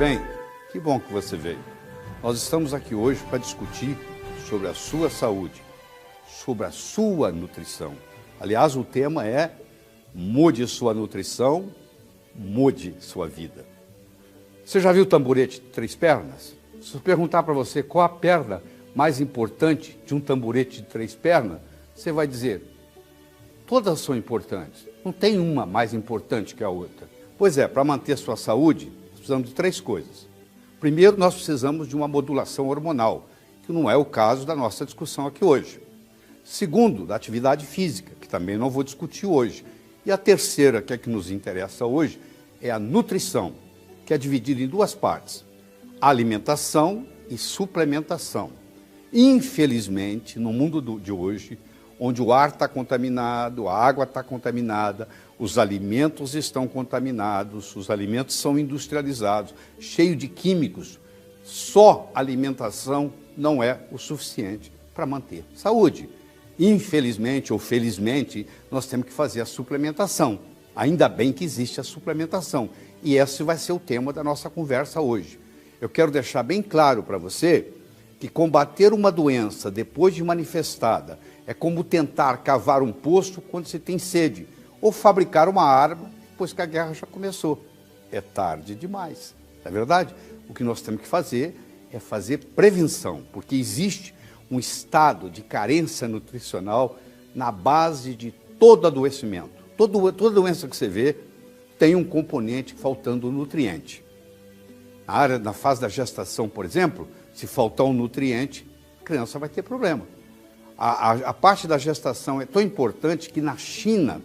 bem? Que bom que você veio. Nós estamos aqui hoje para discutir sobre a sua saúde, sobre a sua nutrição. Aliás, o tema é mude sua nutrição, mude sua vida. Você já viu o tamborete de 3 pernas? Se eu perguntar para você qual a perna mais importante de um tamborete de 3 pernas, você vai dizer, todas são importantes, não tem uma mais importante que a outra. Pois é, para manter sua saúde, nós precisamos de 3 coisas. Primeiro, nós precisamos de uma modulação hormonal, que não é o caso da nossa discussão aqui hoje. Segundo, da atividade física, que também não vou discutir hoje. E a terceira, que é que nos interessa hoje, é a nutrição, que é dividida em 2 partes, alimentação e suplementação. Infelizmente, no mundo de hoje, onde o ar está contaminado, a água está contaminada, os alimentos estão contaminados, os alimentos são industrializados, cheios de químicos, só alimentação não é o suficiente para manter saúde. Infelizmente ou felizmente, nós temos que fazer a suplementação. Ainda bem que existe a suplementação. E esse vai ser o tema da nossa conversa hoje. Eu quero deixar bem claro para você que combater uma doença depois de manifestada é como tentar cavar um poço quando se tem sede, ou fabricar uma arma depois que a guerra já começou. É tarde demais, não é verdade? O que nós temos que fazer é fazer prevenção, porque existe um estado de carência nutricional na base de todo adoecimento. Toda doença que você vê tem um componente faltando nutriente. Na fase da gestação, por exemplo, se faltar um nutriente, a criança vai ter problema. A parte da gestação é tão importante que na China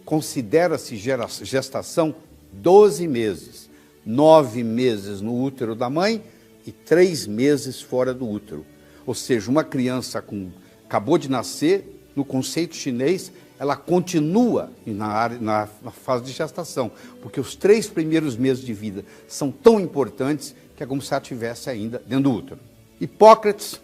considera-se gestação 12 meses. 9 meses no útero da mãe e 3 meses fora do útero. Ou seja, uma criança acabou de nascer, no conceito chinês, ela continua na fase de gestação, porque os 3 primeiros meses de vida são tão importantes que é como se ela estivesse ainda dentro do útero. Hipócrates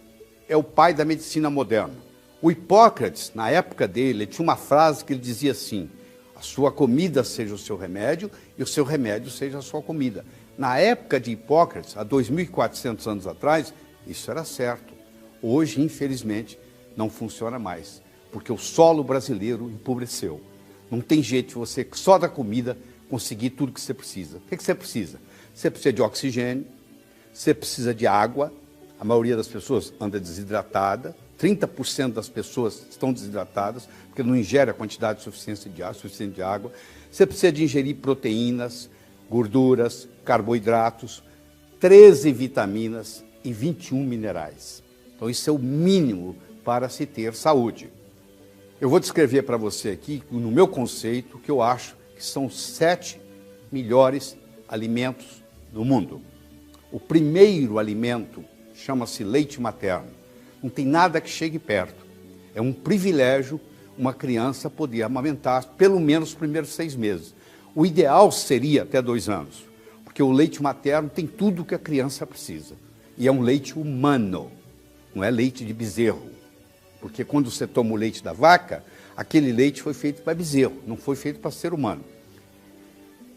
é o pai da medicina moderna. O Hipócrates, na época dele, ele tinha uma frase que ele dizia assim, a sua comida seja o seu remédio e o seu remédio seja a sua comida. Na época de Hipócrates, há 2.400 anos atrás, isso era certo. Hoje, infelizmente, não funciona mais, porque o solo brasileiro empobreceu. Não tem jeito de você, só da comida, conseguir tudo que você precisa. O que você precisa? Você precisa de oxigênio, você precisa de água, a maioria das pessoas anda desidratada, 30% das pessoas estão desidratadas, porque não ingere a quantidade suficiente de água. Você precisa de ingerir proteínas, gorduras, carboidratos, 13 vitaminas e 21 minerais. Então isso é o mínimo para se ter saúde. Eu vou descrever para você aqui, no meu conceito, que eu acho que são os 7 melhores alimentos do mundo. O primeiro alimento chama-se leite materno. Não tem nada que chegue perto. É um privilégio uma criança poder amamentar pelo menos os primeiros 6 meses. O ideal seria até 2 anos, porque o leite materno tem tudo o que a criança precisa. E é um leite humano, não é leite de bezerro. Porque quando você toma o leite da vaca, aquele leite foi feito para bezerro, não foi feito para ser humano.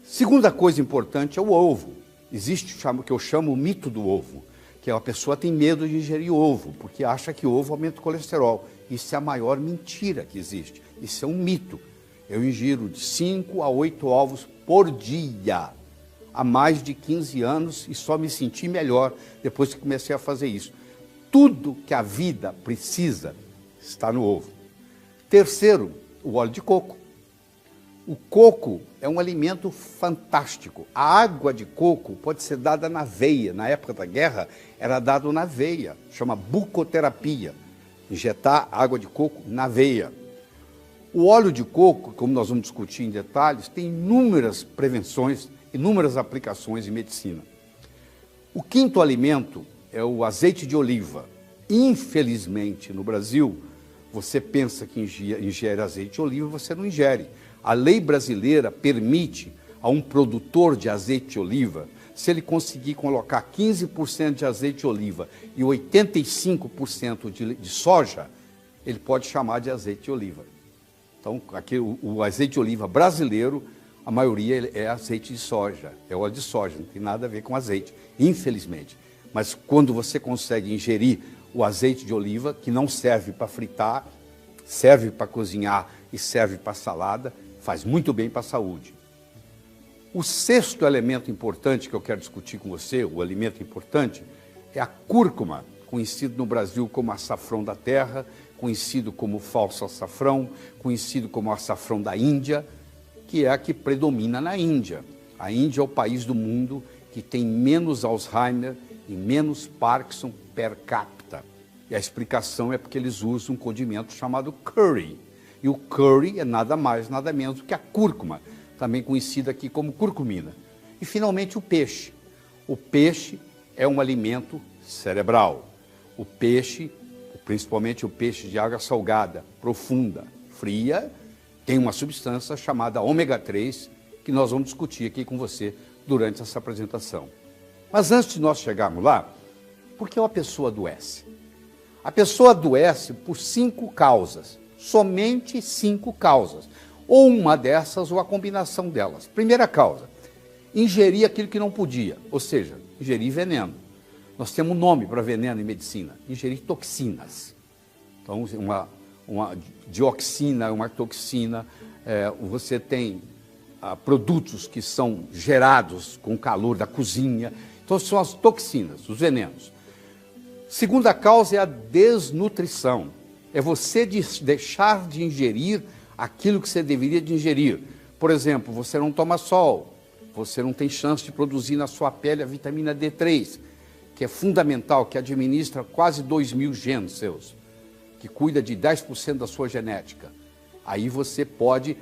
Segunda coisa importante é o ovo. Existe o que eu chamo o mito do ovo, que a pessoa tem medo de ingerir ovo, porque acha que ovo aumenta o colesterol. Isso é a maior mentira que existe. Isso é um mito. Eu ingiro de 5 a 8 ovos por dia, há mais de 15 anos, e só me senti melhor depois que comecei a fazer isso. Tudo que a vida precisa está no ovo. Terceiro, o óleo de coco. O coco é um alimento fantástico. A água de coco pode ser dada na veia. Na época da guerra, era dado na veia. Chama bucoterapia. Injetar água de coco na veia. O óleo de coco, como nós vamos discutir em detalhes, tem inúmeras prevenções, inúmeras aplicações em medicina. O quinto alimento é o azeite de oliva. Infelizmente, no Brasil, você pensa que ingere azeite de oliva, você não ingere. A lei brasileira permite a um produtor de azeite de oliva, se ele conseguir colocar 15% de azeite de oliva e 85% de soja, ele pode chamar de azeite de oliva. Então, aqui, o azeite de oliva brasileiro, a maioria é azeite de soja, é óleo de soja, não tem nada a ver com azeite, infelizmente. Mas quando você consegue ingerir o azeite de oliva, que não serve para fritar, serve para cozinhar e serve para salada, faz muito bem para a saúde. O sexto elemento importante que eu quero discutir com você, o alimento importante, é a cúrcuma, conhecido no Brasil como açafrão da terra, conhecido como falso açafrão, conhecido como açafrão da Índia, que é a que predomina na Índia. A Índia é o país do mundo que tem menos Alzheimer e menos Parkinson per capita. E a explicação é porque eles usam um condimento chamado curry. E o curry é nada mais, nada menos do que a cúrcuma, também conhecida aqui como curcumina. E, finalmente, o peixe. O peixe é um alimento cerebral. O peixe, principalmente o peixe de água salgada, profunda, fria, tem uma substância chamada ômega 3, que nós vamos discutir aqui com você durante essa apresentação. Mas antes de nós chegarmos lá, por que uma pessoa adoece? A pessoa adoece por 5 causas, somente 5 causas. Ou uma dessas, ou a combinação delas. Primeira causa, ingerir aquilo que não podia, ou seja, ingerir veneno. Nós temos um nome para veneno em medicina, ingerir toxinas. Então, uma dioxina, uma toxina, você tem produtos que são gerados com o calor da cozinha. Então, são as toxinas, os venenos. Segunda causa é a desnutrição. É você deixar de ingerir aquilo que você deveria de ingerir. Por exemplo, você não toma sol, você não tem chance de produzir na sua pele a vitamina D3, que é fundamental, que administra quase 2.000 genes seus, que cuida de 10% da sua genética. Aí você pode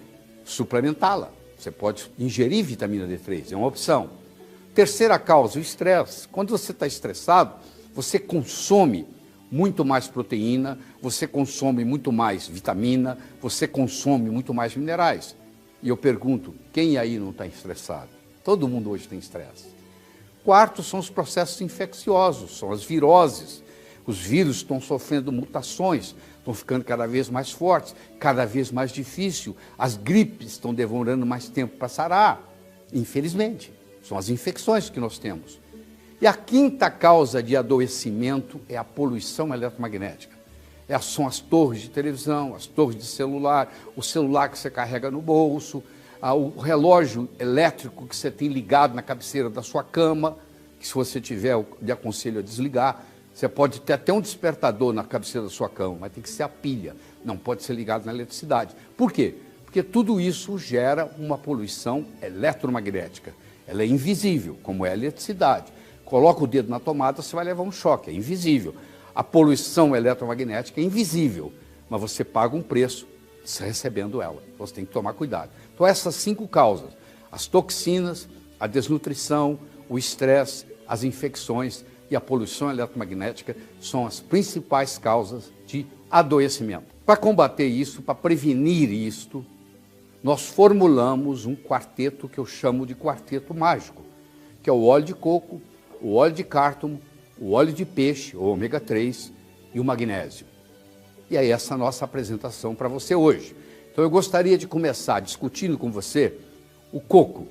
suplementá-la, você pode ingerir vitamina D3, é uma opção. Terceira causa, o estresse. Quando você está estressado, você consome muito mais proteína, você consome muito mais vitamina, você consome muito mais minerais. E eu pergunto, quem aí não está estressado? Todo mundo hoje tem estresse. Quarto são os processos infecciosos, são as viroses. Os vírus estão sofrendo mutações, estão ficando cada vez mais fortes, cada vez mais difícil. As gripes estão demorando mais tempo para sarar, infelizmente. São as infecções que nós temos. E a quinta causa de adoecimento é a poluição eletromagnética. São as torres de televisão, as torres de celular, o celular que você carrega no bolso, o relógio elétrico que você tem ligado na cabeceira da sua cama, que se você tiver, eu lhe aconselho a desligar. Você pode ter até um despertador na cabeceira da sua cama, mas tem que ser a pilha, não pode ser ligado na eletricidade. Por quê? Porque tudo isso gera uma poluição eletromagnética. Ela é invisível, como é a eletricidade. Coloca o dedo na tomada, você vai levar um choque, é invisível. A poluição eletromagnética é invisível, mas você paga um preço recebendo ela. Você tem que tomar cuidado. Então, essas 5 causas, as toxinas, a desnutrição, o estresse, as infecções e a poluição eletromagnética são as principais causas de adoecimento. Para combater isso, para prevenir isto, nós formulamos um quarteto que eu chamo de quarteto mágico, que é o óleo de coco, o óleo de cártamo, o óleo de peixe, o ômega 3 e o magnésio. E é essa a nossa apresentação para você hoje. Então eu gostaria de começar discutindo com você o coco.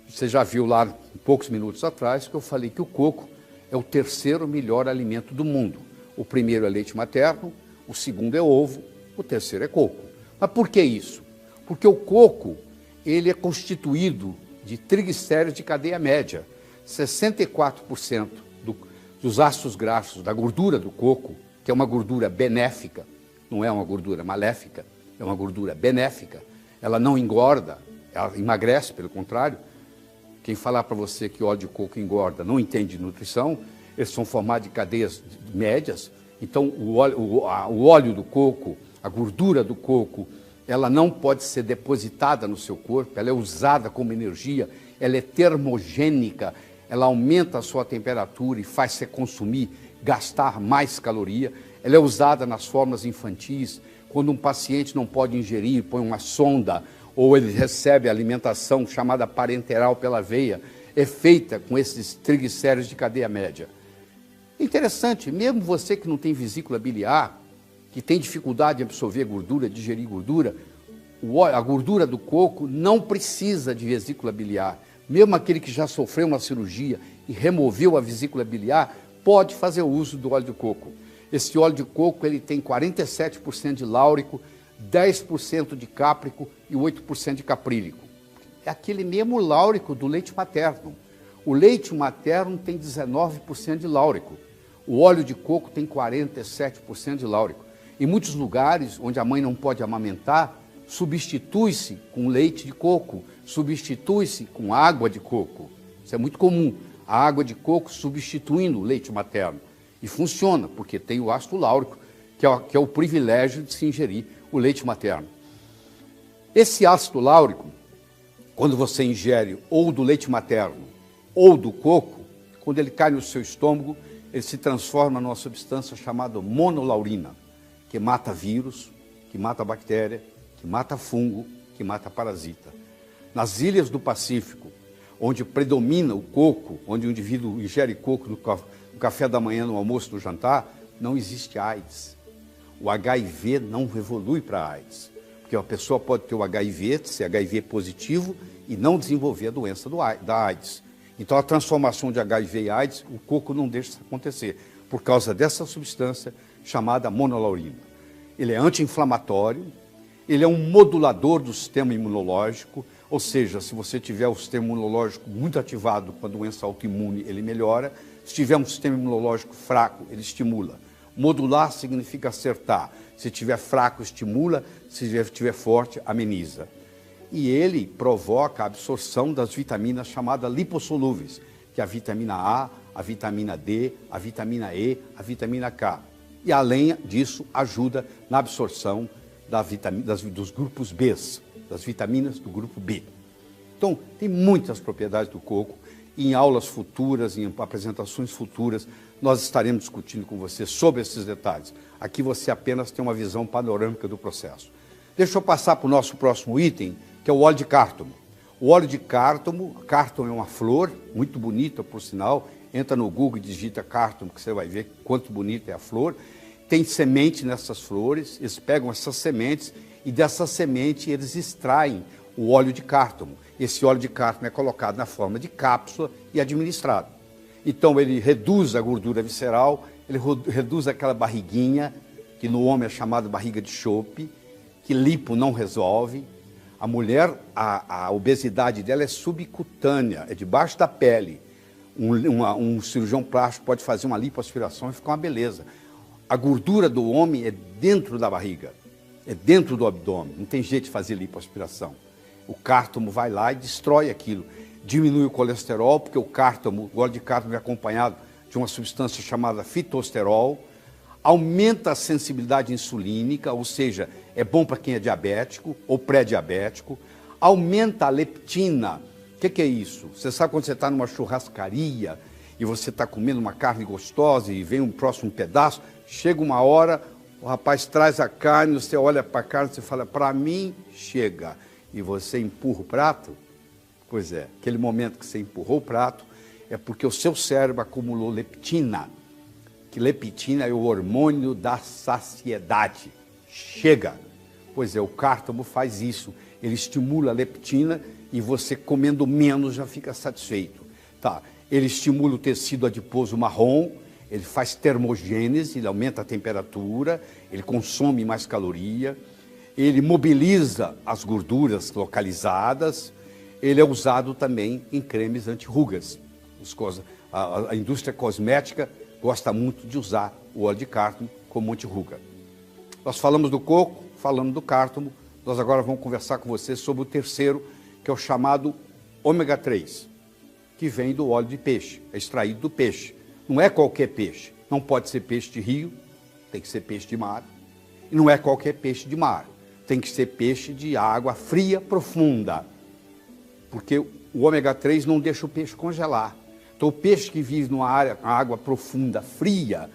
Você já viu lá, poucos minutos atrás, que eu falei que o coco é o terceiro melhor alimento do mundo. O primeiro é leite materno, o segundo é ovo, o terceiro é coco. Mas por que isso? Porque o coco, ele é constituído de triglicéridos de cadeia média. 64% dos ácidos graxos, da gordura do coco, que é uma gordura benéfica, não é uma gordura maléfica, é uma gordura benéfica. Ela não engorda, ela emagrece, pelo contrário. Quem falar para você que óleo de coco engorda não entende de nutrição, eles são formados de cadeias médias. Então, o óleo do coco, a gordura do coco, ela não pode ser depositada no seu corpo, ela é usada como energia, ela é termogênica, ela aumenta a sua temperatura e faz você consumir, gastar mais caloria. Ela é usada nas formas infantis, quando um paciente não pode ingerir, põe uma sonda, ou ele recebe alimentação chamada parenteral pela veia, é feita com esses triglicéridos de cadeia média. Interessante, mesmo você que não tem vesícula biliar, que tem dificuldade de absorver gordura, digerir gordura, a gordura do coco não precisa de vesícula biliar. Mesmo aquele que já sofreu uma cirurgia e removeu a vesícula biliar, pode fazer uso do óleo de coco. Esse óleo de coco ele tem 47% de láurico, 10% de cáprico e 8% de caprílico. É aquele mesmo láurico do leite materno. O leite materno tem 19% de láurico. O óleo de coco tem 47% de láurico. Em muitos lugares onde a mãe não pode amamentar, substitui-se com leite de coco, substitui-se com água de coco. Isso é muito comum, a água de coco substituindo o leite materno. E funciona, porque tem o ácido láurico, que é o privilégio de se ingerir o leite materno. Esse ácido láurico, quando você ingere ou do leite materno ou do coco, quando ele cai no seu estômago, ele se transforma numa substância chamada monolaurina, que mata vírus, que mata bactéria, que mata fungo, que mata parasita. Nas ilhas do Pacífico, onde predomina o coco, onde o indivíduo ingere coco no café da manhã, no almoço, no jantar, não existe AIDS. O HIV não evolui para AIDS, porque a pessoa pode ter o HIV, ser HIV positivo e não desenvolver a doença da AIDS. Então a transformação de HIV e AIDS, o coco não deixa isso acontecer, por causa dessa substância chamada monolaurina. Ele é anti-inflamatório, ele é um modulador do sistema imunológico, ou seja, se você tiver o sistema imunológico muito ativado com a doença autoimune, ele melhora. Se tiver um sistema imunológico fraco, ele estimula. Modular significa acertar. Se tiver fraco, estimula. Se tiver forte, ameniza. E ele provoca a absorção das vitaminas chamadas lipossolúveis, que é a vitamina A, a vitamina D, a vitamina E, a vitamina K. E além disso, ajuda na absorção dos grupos B, das vitaminas do grupo B. Então, tem muitas propriedades do coco. E em aulas futuras, em apresentações futuras, nós estaremos discutindo com você sobre esses detalhes. Aqui você apenas tem uma visão panorâmica do processo. Deixa eu passar para o nosso próximo item, que é o óleo de cártamo. O óleo de cártamo é uma flor, muito bonita, por sinal. Entra no Google e digita cártamo, que você vai ver quanto bonita é a flor. Tem semente nessas flores, eles pegam essas sementes e dessa semente eles extraem o óleo de cártamo. Esse óleo de cártamo é colocado na forma de cápsula e administrado. Então ele reduz a gordura visceral, ele reduz aquela barriguinha, que no homem é chamada barriga de chope, que lipo não resolve. A mulher, a obesidade dela é subcutânea, é debaixo da pele. Um cirurgião plástico pode fazer uma lipoaspiração e fica uma beleza. A gordura do homem é dentro da barriga, é dentro do abdômen, não tem jeito de fazer lipoaspiração. O cártamo vai lá e destrói aquilo, diminui o colesterol, porque o óleo de cártamo é acompanhado de uma substância chamada fitosterol, aumenta a sensibilidade insulínica, ou seja, é bom para quem é diabético ou pré-diabético, aumenta a leptina. O que é isso? Você sabe quando você está numa churrascaria e você está comendo uma carne gostosa e vem um próximo pedaço, chega uma hora, o rapaz traz a carne, você olha para a carne e fala, para mim, chega. E você empurra o prato? Pois é, aquele momento que você empurrou o prato é porque o seu cérebro acumulou leptina, que leptina é o hormônio da saciedade. Chega! Pois é, o cártamo faz isso, ele estimula a leptina e você comendo menos já fica satisfeito. Tá. Ele estimula o tecido adiposo marrom, ele faz termogênese, ele aumenta a temperatura, ele consome mais caloria, ele mobiliza as gorduras localizadas, ele é usado também em cremes anti-rugas. A indústria cosmética gosta muito de usar o óleo de cártamo como anti-ruga. Nós falamos do coco, falamos do cártamo, nós agora vamos conversar com você sobre o terceiro, que é o chamado ômega 3, que vem do óleo de peixe, é extraído do peixe. Não é qualquer peixe, não pode ser peixe de rio, tem que ser peixe de mar, e não é qualquer peixe de mar, tem que ser peixe de água fria profunda, porque o ômega 3 não deixa o peixe congelar. Então o peixe que vive numa água profunda, fria,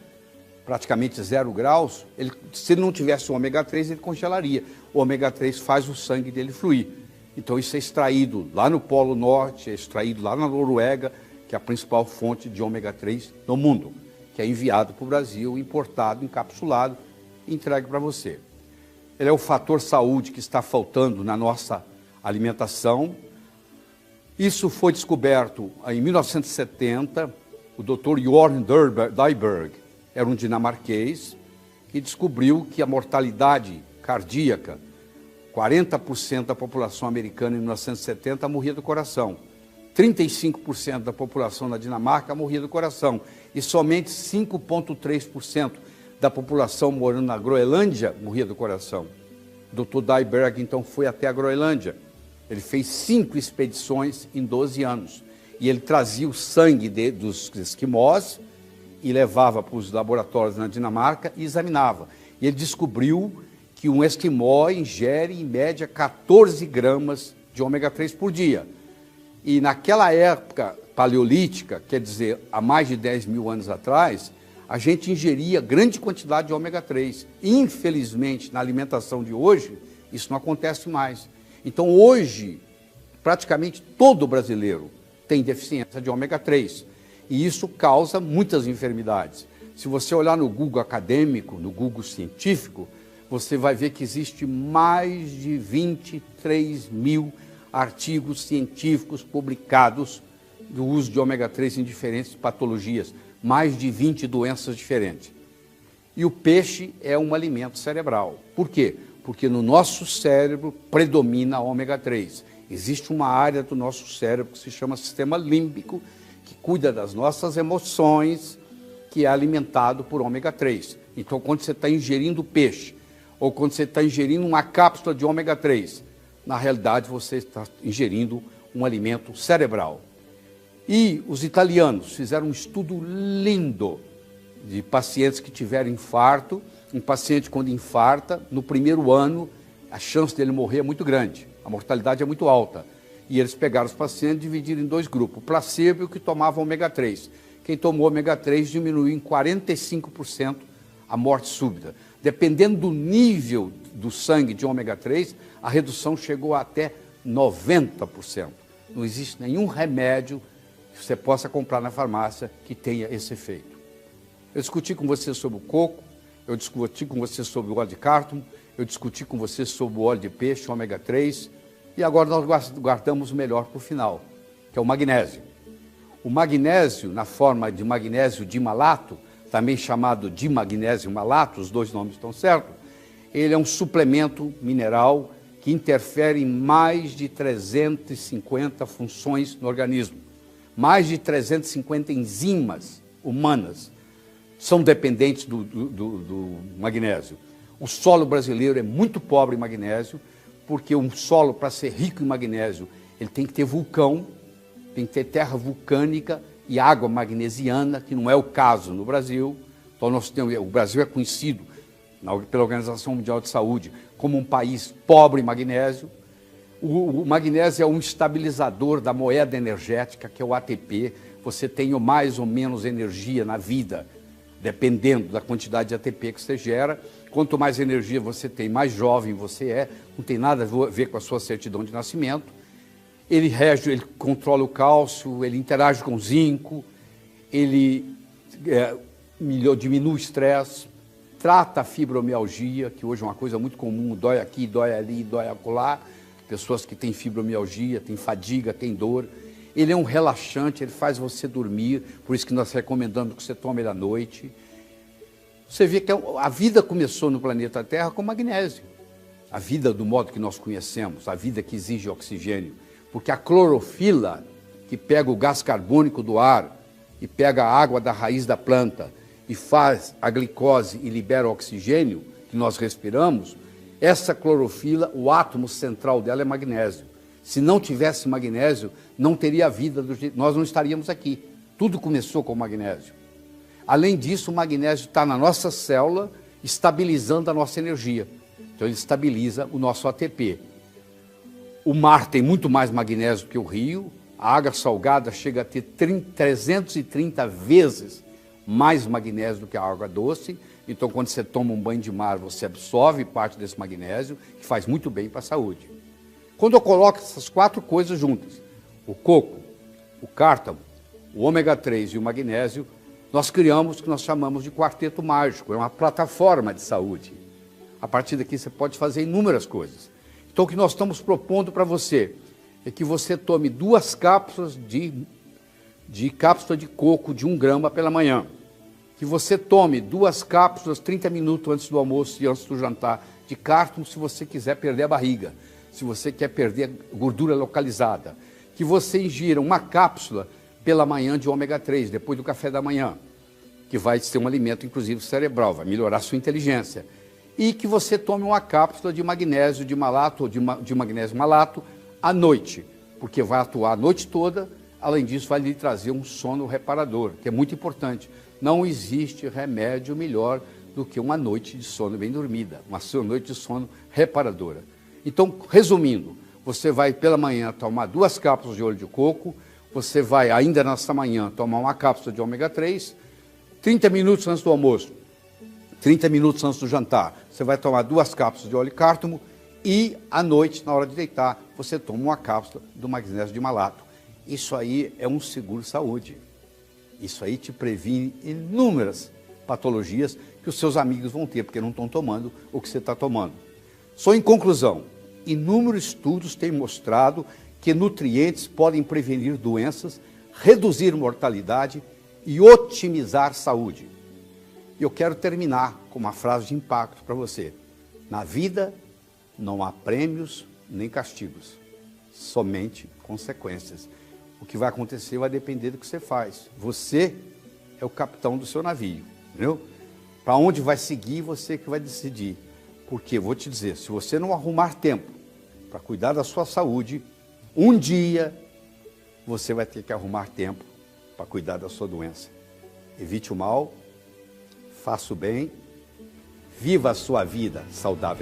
praticamente 0 graus, se ele não tivesse o ômega 3, ele congelaria. O ômega 3 faz o sangue dele fluir. Então isso é extraído lá no Polo Norte, é extraído lá na Noruega, que é a principal fonte de ômega 3 no mundo, que é enviado para o Brasil, importado, encapsulado e entregue para você. ele é o fator saúde que está faltando na nossa alimentação. Isso foi descoberto em 1970, o Dr. Jorn Dyberg, era um dinamarquês, que descobriu que a mortalidade cardíaca, 40% da população americana em 1970 morria do coração, 35% da população na Dinamarca morria do coração e somente 5,3% da população morando na Groenlândia morria do coração. O Dr. Dyberg, então, foi até a Groenlândia. Ele fez 5 expedições em 12 anos. E ele trazia o sangue dos esquimós e levava para os laboratórios na Dinamarca e examinava. E ele descobriu que um esquimó ingere, em média, 14 gramas de ômega 3 por dia. E naquela época paleolítica, quer dizer, há mais de 10 mil anos atrás, a gente ingeria grande quantidade de ômega 3. Infelizmente, na alimentação de hoje, isso não acontece mais. Então, hoje, praticamente todo brasileiro tem deficiência de ômega 3. E isso causa muitas enfermidades. Se você olhar no Google acadêmico, no Google científico, você vai ver que existe mais de 23 mil artigos científicos publicados do uso de ômega 3 em diferentes patologias, mais de 20 doenças diferentes. E o peixe é um alimento cerebral. Por quê? Porque no nosso cérebro predomina a ômega 3. Existe uma área do nosso cérebro que se chama sistema límbico, que cuida das nossas emoções, que é alimentado por ômega 3. Então, quando você está ingerindo peixe, ou quando você está ingerindo uma cápsula de ômega 3, na realidade você está ingerindo um alimento cerebral. E os italianos fizeram um estudo lindo de pacientes que tiveram infarto. Um paciente, quando infarta, no primeiro ano, a chance dele morrer é muito grande, a mortalidade é muito alta. E eles pegaram os pacientes e dividiram em 2 grupos, o placebo e o que tomava ômega 3. Quem tomou ômega 3 diminuiu em 45% a morte súbita. Dependendo do nível do sangue de ômega 3, a redução chegou a até 90%. Não existe nenhum remédio que você possa comprar na farmácia que tenha esse efeito. Eu discuti com você sobre o coco, eu discuti com você sobre o óleo de cártamo, eu discuti com você sobre o óleo de peixe, ômega 3, e agora nós guardamos o melhor para o final, que é o magnésio. O magnésio, na forma de magnésio dimalato, também chamado de magnésio malato, os 2 nomes estão certos, ele é um suplemento mineral que interfere em mais de 350 funções no organismo. Mais de 350 enzimas humanas são dependentes do magnésio. O solo brasileiro é muito pobre em magnésio, porque um solo, para ser rico em magnésio, ele tem que ter vulcão, tem que ter terra vulcânica e água magnesiana, que não é o caso no Brasil. Então, o Brasil é conhecido pela Organização Mundial de Saúde como um país pobre em magnésio. O magnésio é um estabilizador da moeda energética, que é o ATP. Você tem mais ou menos energia na vida, dependendo da quantidade de ATP que você gera. Quanto mais energia você tem, mais jovem você é. Não tem nada a ver com a sua certidão de nascimento. Ele controla o cálcio, ele interage com o zinco, ele diminui o estresse, trata a fibromialgia, que hoje é uma coisa muito comum, dói aqui, dói ali, dói acolá. Pessoas que têm fibromialgia, têm fadiga, têm dor. Ele é um relaxante, ele faz você dormir, por isso que nós recomendamos que você tome ele à noite. Você vê que a vida começou no planeta Terra com magnésio. A vida do modo que nós conhecemos, a vida que exige oxigênio. Porque a clorofila, que pega o gás carbônico do ar e pega a água da raiz da planta e faz a glicose e libera o oxigênio que nós respiramos, essa clorofila, o átomo central dela é magnésio. Se não tivesse magnésio, não teria vida, nós não estaríamos aqui. Tudo começou com o magnésio. Além disso, o magnésio está na nossa célula, estabilizando a nossa energia. Então, ele estabiliza o nosso ATP. O mar tem muito mais magnésio que o rio. A água salgada chega a ter 330 vezes mais magnésio do que a água doce. Então, quando você toma um banho de mar, você absorve parte desse magnésio, que faz muito bem para a saúde. Quando eu coloco essas 4 coisas juntas, o coco, o cártamo, o ômega 3 e o magnésio, nós criamos o que nós chamamos de quarteto mágico, é uma plataforma de saúde. A partir daqui você pode fazer inúmeras coisas. Então o que nós estamos propondo para você é que você tome 2 cápsulas de cápsula de coco de 1 grama pela manhã. Que você tome 2 cápsulas 30 minutos antes do almoço e antes do jantar de cártamo, se você quiser perder a barriga, se você quer perder a gordura localizada. Que você ingira 1 cápsula pela manhã de ômega 3, depois do café da manhã, que vai ser um alimento, inclusive, cerebral, vai melhorar a sua inteligência. E que você tome 1 cápsula de magnésio de malato, ou de magnésio malato, à noite, porque vai atuar a noite toda, além disso vai lhe trazer um sono reparador, que é muito importante. Não existe remédio melhor do que uma noite de sono bem dormida, uma noite de sono reparadora. Então, resumindo, você vai pela manhã tomar 2 cápsulas de óleo de coco, você vai ainda nesta manhã tomar 1 cápsula de ômega 3, 30 minutos antes do almoço, 30 minutos antes do jantar, você vai tomar 2 cápsulas de óleo de cártamo e à noite, na hora de deitar, você toma 1 cápsula do magnésio de malato. Isso aí é um seguro-saúde. Isso aí te previne inúmeras patologias que os seus amigos vão ter, porque não estão tomando o que você está tomando. Só em conclusão, inúmeros estudos têm mostrado que nutrientes podem prevenir doenças, reduzir mortalidade e otimizar saúde. E eu quero terminar com uma frase de impacto para você. Na vida não há prêmios nem castigos, somente consequências. O que vai acontecer vai depender do que você faz. Você é o capitão do seu navio, entendeu? Para onde vai seguir, você que vai decidir. Porque, vou te dizer, se você não arrumar tempo para cuidar da sua saúde, um dia você vai ter que arrumar tempo para cuidar da sua doença. Evite o mal, faça o bem, viva a sua vida saudável.